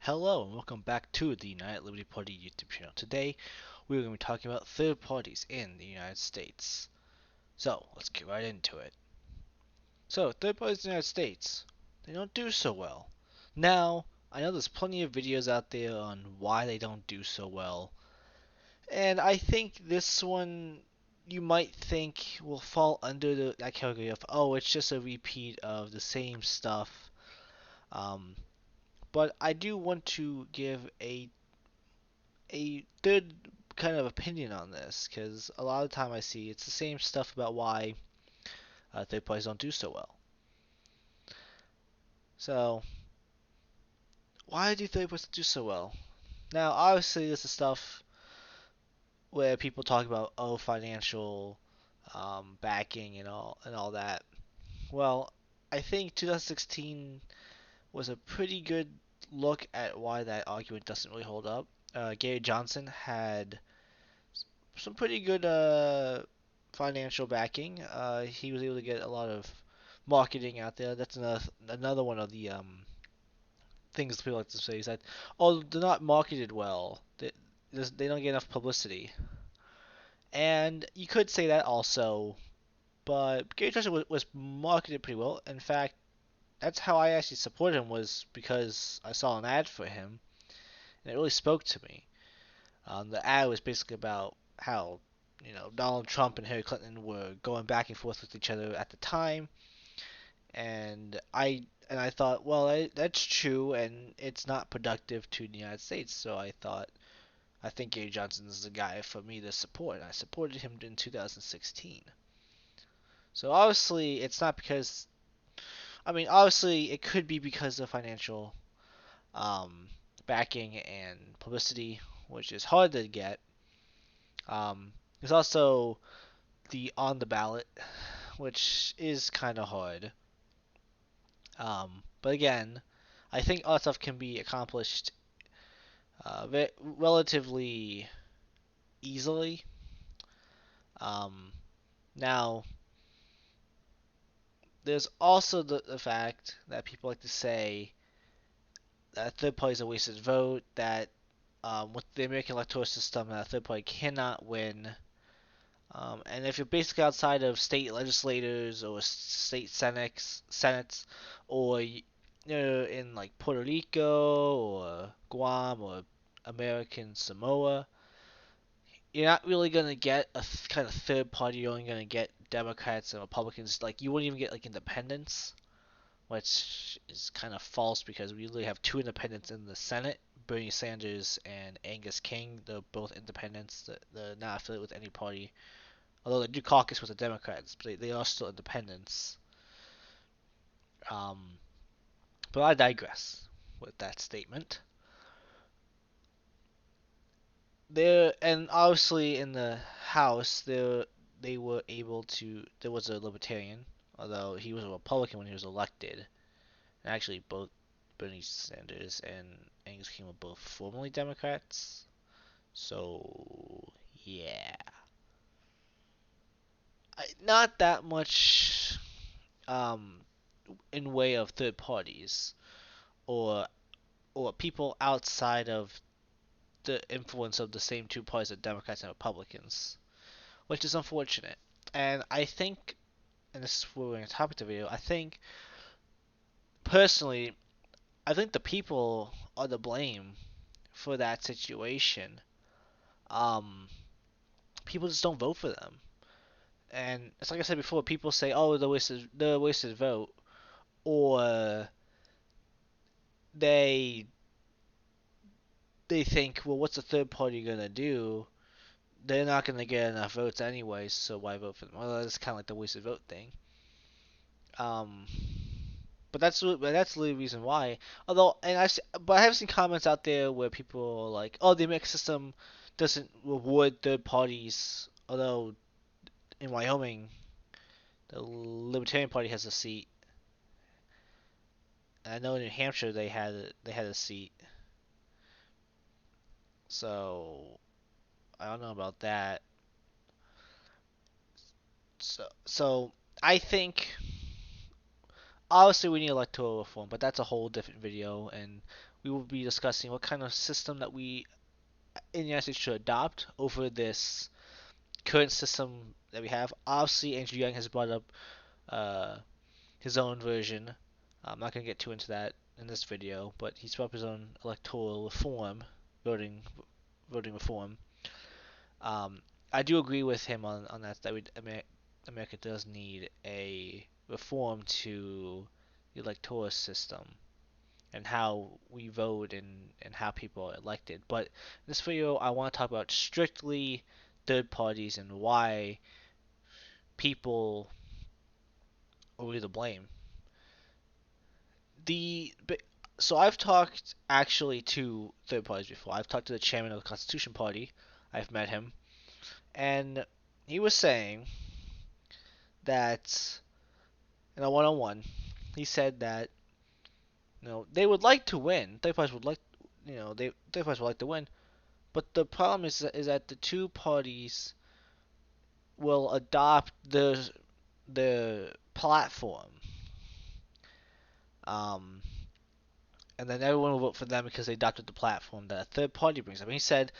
Hello and welcome back to the United Liberty Party YouTube channel. Today we're going to be talking about third parties in the United States. So let's get right into it. So third parties in the United States, they don't do so well. Now, I know there's plenty of videos out there on why they don't do so well. And I think this one you might think will fall under that category of, oh, it's just a repeat of the same stuff. Um, but I do want to give a third kind of opinion on this because a lot of the time I see it's the same stuff about why third parties don't do so well. So why do third parties do so well? Now, obviously, this is stuff where people talk about financial backing and all that. Well, I think 2016 was a pretty good look at why that argument doesn't really hold up. Gary Johnson had some pretty good financial backing. He was able to get a lot of marketing out there. That's another one of the things people like to say is that, oh, they're not marketed well. They don't get enough publicity. And you could say that also, but Gary Johnson was marketed pretty well. In fact, that's how I actually supported him, was because I saw an ad for him, and it really spoke to me. The ad was basically about how Donald Trump and Hillary Clinton were going back and forth with each other at the time, and I thought, well, that's true, and it's not productive to the United States. So I think Gary Johnson is the guy for me to support, and I supported him in 2016. So obviously, it's not because obviously it could be because of financial um, backing and publicity, which is hard to get. There's also the on the ballot, which is kind of hard. But again, I think all that stuff can be accomplished relatively easily. Um, Now, there's also the fact that people like to say that third party is a wasted vote, that with the American electoral system, that a third party cannot win. And if you're basically outside of state legislators or state senates, or in like Puerto Rico or Guam or American Samoa, you're not really gonna get a kind of third party. You're only gonna get Democrats and Republicans. Like you wouldn't even get like independents, which is kind of false because we usually have two independents in the Senate. Bernie Sanders and Angus King, they're both independents. They're not affiliated with any party. Although they do caucus with the Democrats, but they are still independents. Um, but I digress with that statement. There and obviously in the House, they were able to. There was a Libertarian, although he was a Republican when he was elected. And actually, both Bernie Sanders and Angus King were both formerly Democrats. So yeah, not that much um, in way of third parties or people outside of the influence of the same two parties of Democrats and Republicans, which is unfortunate. And I think, and this is where we're going to topic the video, I think, personally, I think the people are to blame for that situation. Um, People just don't vote for them. And it's like I said before, people say, oh, the wasted vote, or they they think, well, what's the third party gonna do? They're not gonna get enough votes anyway, so why vote for them? Well, that's kind of like the wasted vote thing. Um, but that's the reason why. Although, but I have seen comments out there where people are like, "Oh, the American system doesn't reward third parties." Although in Wyoming, the Libertarian Party has a seat. And I know in New Hampshire they had a seat. So I don't know about that. So I think obviously we need electoral reform, but that's a whole different video, and we will be discussing what kind of system that we in the United States should adopt over this current system that we have. Obviously, Andrew Yang has brought up uh, his own version. I'm not going to get too into that in this video, but he's brought up his own electoral reform, voting voting reform. Um, I do agree with him on that America does need a reform to the electoral system and how we vote and how people are elected. But in this video, I want to talk about strictly third parties and why people are really to blame. The so I've talked actually to third parties before. I've talked to the chairman of the Constitution Party. I've met him, and he was saying that in a one-on-one, he said that they would like to win. Third parties would like they third parties would like to win, but the problem is that the two parties will adopt the platform, um, and then everyone will vote for them because they adopted the platform that a third party brings up. And he said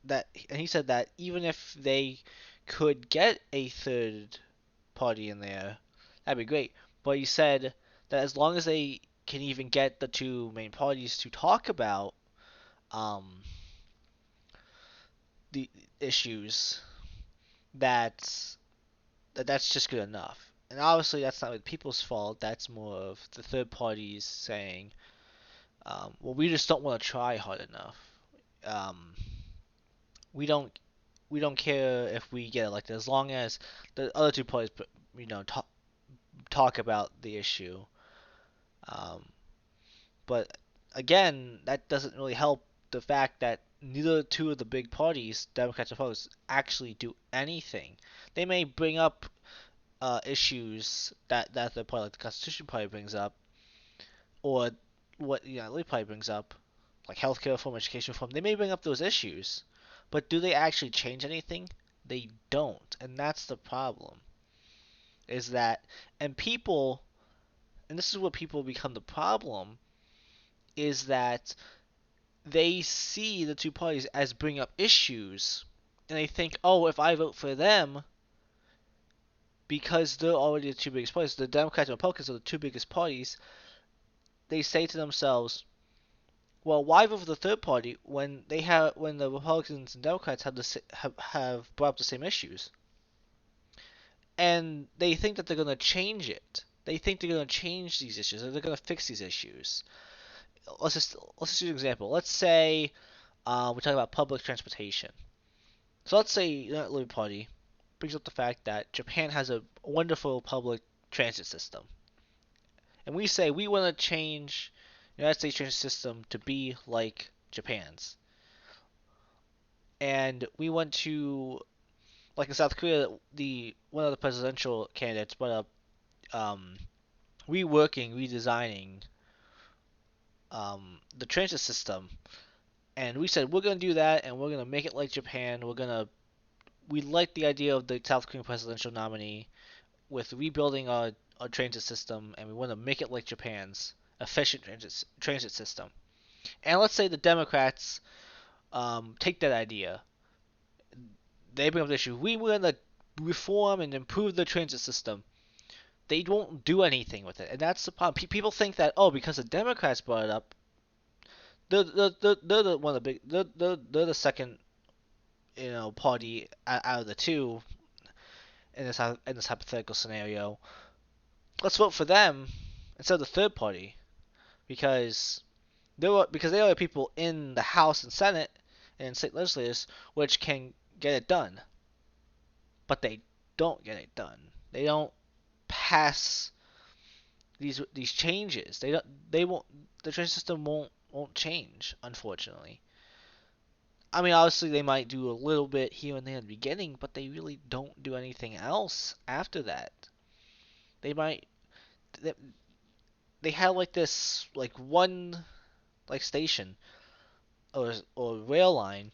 that he said that even if they could get a third party in there, that'd be great. But he said that as long as they can even get the two main parties to talk about um, the issues, that that's just good enough. And obviously, that's not the people's fault. That's more of the third parties saying, "Well, we just don't want to try hard enough. Um, we don't we don't care if we get elected as long as the other two parties, talk about the issue." Um, but again, that doesn't really help the fact that neither two of the big parties, Democrats and Republicans, actually do anything. They may bring up issues that the party, like the Constitution Party, brings up, or what the Liberal Party brings up, like healthcare reform, education reform. They may bring up those issues, but do they actually change anything? They don't, and that's the problem. Is that and people, and this is where people become the problem, is that they see the two parties as bring up issues, and they think, oh, if I vote for them, because they're already the two biggest parties, the Democrats and Republicans are the two biggest parties, they say to themselves, well, why vote for the third party when the Republicans and Democrats have brought up the same issues, and they think that they're going to change it. They think they're going to change these issues, or they're going to fix these issues. Let's just use an example. Let's say we're talking about public transportation. So let's say the Liberal Party brings up the fact that Japan has a wonderful public transit system, and we say we want to change the United States transit system to be like Japan's, and we want to, like in South Korea, the one of the presidential candidates brought up redesigning the transit system, and we said we're gonna do that, and we're gonna make it like Japan. We like the idea of the South Korean presidential nominee with rebuilding our transit system, and we want to make it like Japan's efficient transit system. And let's say the Democrats take that idea. They bring up the issue. We want to reform and improve the transit system. They won't do anything with it, and that's the problem. People think that, oh, because the Democrats brought it up, they're the one of the big they're the second party out of the two in this hypothetical scenario. Let's vote for them instead of the third party because they are people in the House and Senate and state legislators which can get it done, but they don't get it done. They don't pass these changes. They won't the transit system won't change, unfortunately. I mean, obviously they might do a little bit here and there in the beginning, but they really don't do anything else after that. They might they, they have like this like one like station or rail line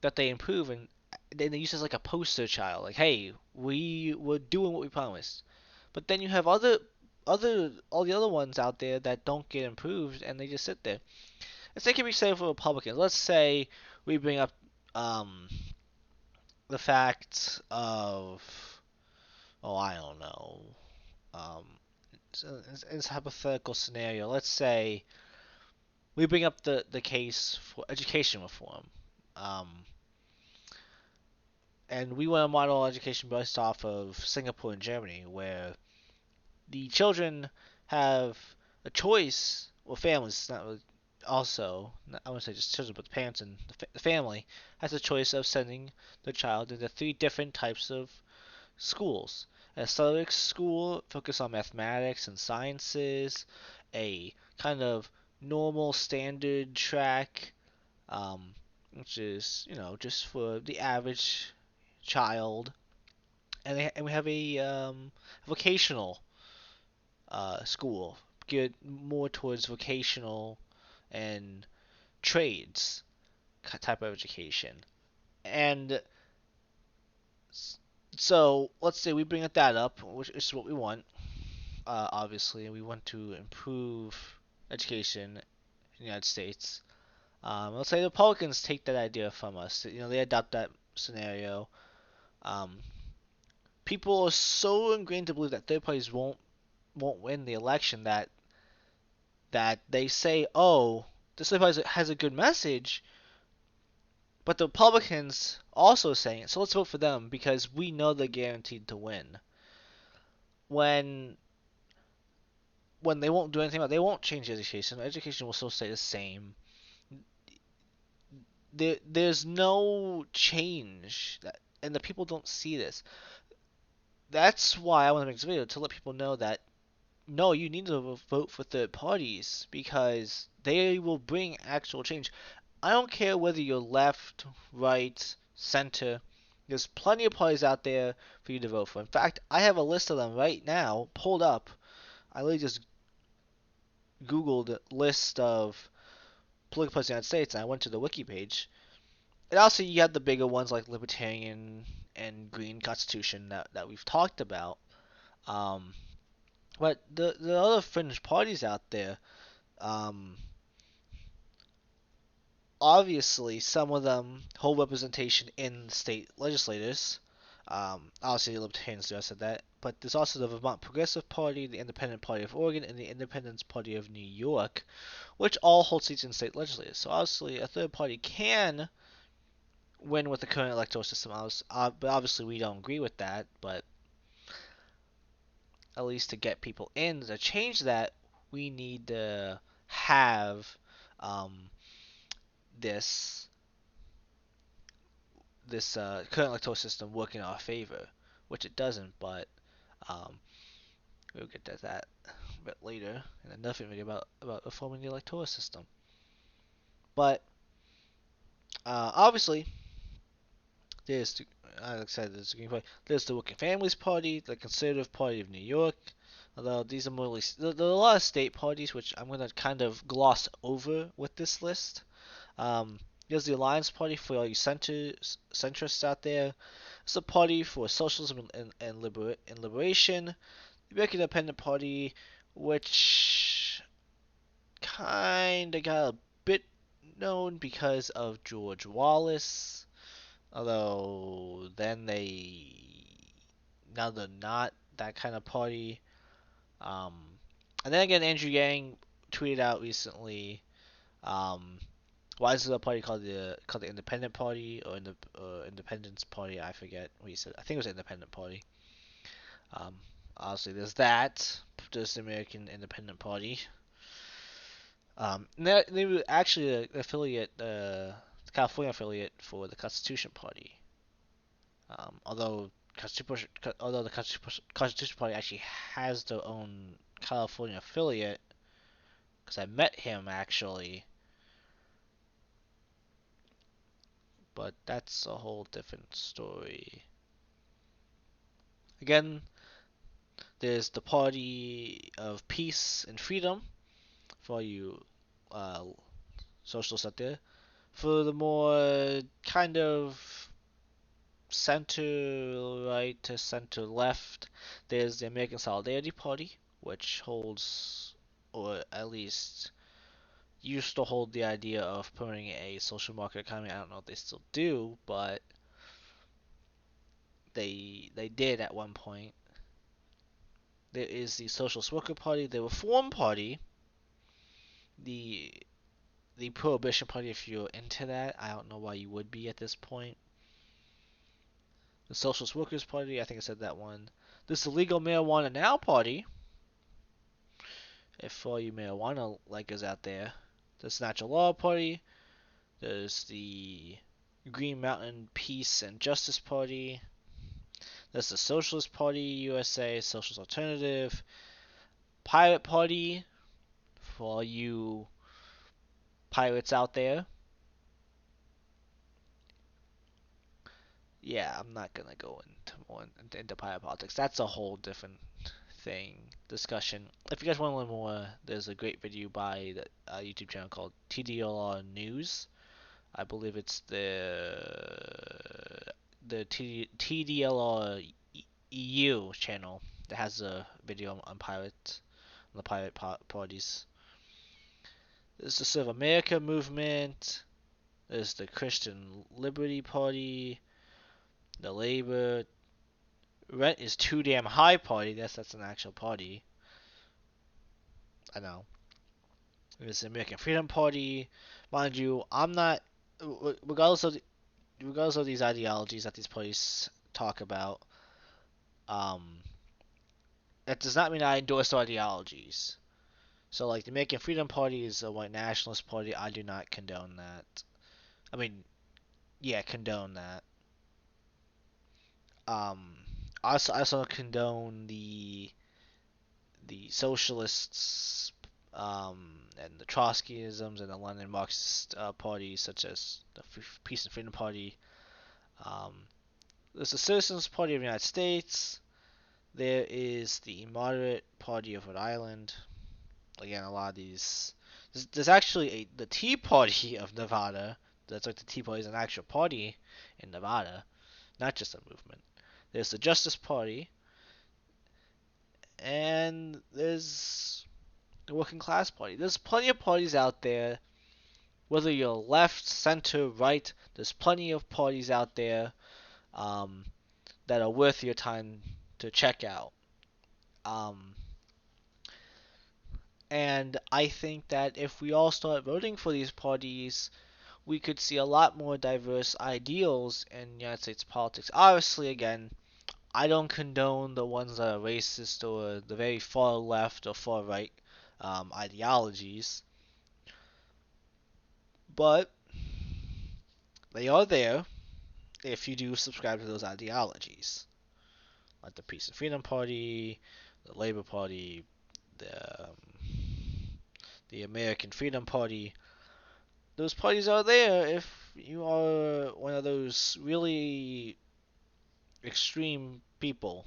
that they improve, and then they use as like a poster child, like, hey, we were doing what we promised. But then you have other all the other ones out there that don't get improved and they just sit there. The same can be said for Republicans. Let's say we bring up um, the fact of, oh, I don't know, um, in this hypothetical scenario, let's say we bring up the case for education reform. Um, and we want to model education based off of Singapore and Germany, where the children have a choice, well, families, not really, also, I wouldn't say just children, but the parents and the family has a choice of sending the child into three different types of schools. A Southern school focused on mathematics and sciences, a kind of normal standard track, um, which is, just for the average child, and we have a vocational school geared more towards vocational and trades type of education. And so let's say we bring that up, which is what we want. Obviously, we want to improve education in the United States. Let's say the Republicans take that idea from us. They adopt that scenario. Um, People are so ingrained to believe that third parties won't win the election that they say, oh, this third party has a good message, but the Republicans also saying it, so let's vote for them because we know they're guaranteed to win. When when they won't do anything about it, they won't change education. Education will still stay the same. There's no change, and the people don't see this. That's why I want to make this video to let people know that no, you need to vote for third parties because they will bring actual change. I don't care whether you're left, right, center. There's plenty of parties out there for you to vote for. In fact, I have a list of them right now pulled up. I literally just Googled list of political parties in the United States and I went to the wiki page. And also you have the bigger ones like Libertarian and Green Constitution that we've talked about. Um, but the other fringe parties out there, um, obviously some of them hold representation in state legislators. Obviously, the Libertarians do. I said that, but there's also the Vermont Progressive Party, the Independent Party of Oregon, and the Independence Party of New York, which all hold seats in state legislatures. So obviously, a third party can win with the current electoral system. But obviously, we don't agree with that. But at least to get people in to change that, we need to have um, this current electoral system work in our favor, which it doesn't, but um, we'll get to that a bit later in another video about reforming the electoral system. But obviously, there's like I said, there's the Green Party, there's the Working Families Party, the Conservative Party of New York. Although these are mostly there are a lot of state parties, which I'm gonna kind of gloss over with this list. There's the Alliance Party for all you centrists out there. It's a party for socialism and liberation. The American Independent Party, which kind of got a bit known because of George Wallace. Although then now they're not that kind of party. Um, and then again, Andrew Yang tweeted out recently. Why is it a party called the Independent Party or Independence Party? I forget what he said. I think it was Independent Party. Um, Obviously, there's that. There's the American Independent Party. They were actually an affiliate, the California affiliate for the Constitution Party. Although the Constitution Party actually has their own California affiliate, because I met him actually, but that's a whole different story. Again, there's the Party of Peace and Freedom for all you uh, socialists out there. For the more kind of center right to center left, there's the American Solidarity Party. which holds, or at least used to hold, the idea of promoting a social market economy. I don't know if they still do, but they did at one point. There is the Socialist Worker Party, the Reform Party, the Prohibition Party. If you're into that, I don't know why you would be at this point. The Socialist Workers Party, I think I said that one. There's the Legal Marijuana Now Party, if all you marijuana likers out there. There's the Natural Law Party. There's the Green Mountain Peace and Justice Party. There's the Socialist Party USA, Socialist Alternative. Pirate Party, for all you pirates out there. Yeah, I'm not gonna go into pirate politics. That's a whole different discussion. If you guys want to learn more, there's a great video by the YouTube channel called TDLR News. I believe it's the TDLR EU channel that has a video on the pirate parties. There's the Serve America movement. There's the Christian Liberty Party, the Labor. Rent is too damn high party. That's an actual party. I know. There's the American Freedom Party. Mind you, I'm not. Regardless of these ideologies that these parties talk about, that does not mean I endorse ideologies. So, like, the American Freedom Party is a white nationalist party. I do not condone that. I mean, yeah, condone that. Um, I also condone the socialists, and the Trotskyisms and the Lenin Marxist parties, such as the Peace and Freedom Party. Um, there's the Citizens Party of the United States. There is the Moderate Party of Rhode Island. Again, a lot of these. There's actually the Tea Party of Nevada. That's like the Tea Party is an actual party in Nevada, not just a movement. There's the Justice Party, and there's the Working Class Party. There's plenty of parties out there. Whether you're left, center, right, there's plenty of parties out there um, that are worth your time to check out. Um, and I think that if we all start voting for these parties, we could see a lot more diverse ideals in United States politics. Obviously, again, I don't condone the ones that are racist or the very far left or far right ideologies, but they are there if you do subscribe to those ideologies, like the Peace and Freedom Party, the Labor Party, the American Freedom Party. Those parties are there if you are one of those really extreme people.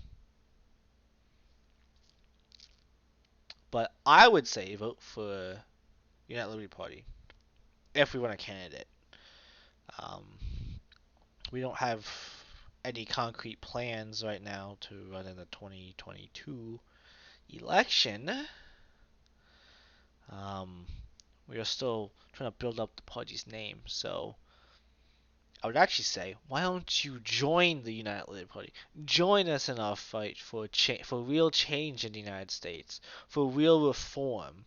But I would say vote for United Liberty Party if we want a candidate. Um, we don't have any concrete plans right now to run in the 2022 election. Um, we are still trying to build up the party's name, so I would actually say, why don't you join the United Liberty Party? Join us in our fight for for real change in the United States, for real reform.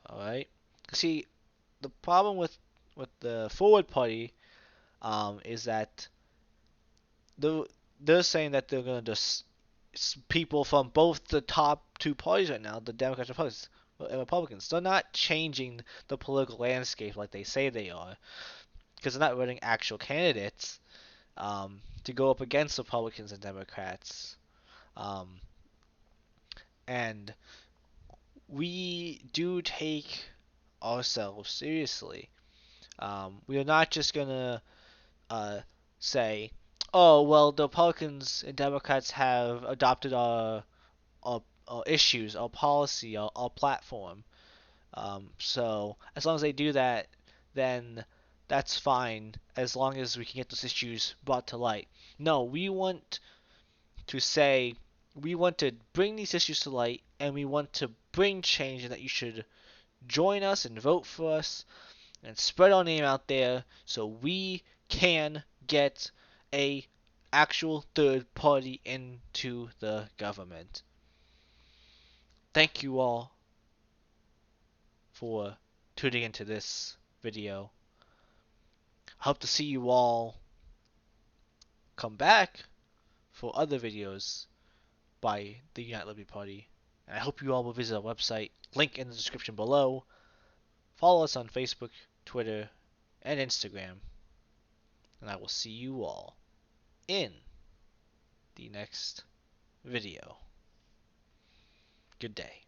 All right. See, the problem with the Forward Party is that they're, they're saying that they're going to just people from both the top two parties right now, the Democrats and Republicans. They're not changing the political landscape like they say they are, because they're not running actual candidates to go up against Republicans and Democrats. Um, and we do take ourselves seriously. We are not just gonna uh, say, "Oh, well, the Republicans and Democrats have adopted our issues, our policy, our platform. So as long as they do that, then that's fine. As long as we can get those issues brought to light." No, we want to say We want to bring these issues to light, and we want to bring change, and that you should join us and vote for us and spread our name out there so we can get a actual third party into the government. Thank you all for tuning into this video. I hope to see you all come back for other videos by the Unite Liberty Party. And I hope you all will visit our website, link in the description below. Follow us on Facebook, Twitter, and Instagram. And I will see you all in the next video. Good day.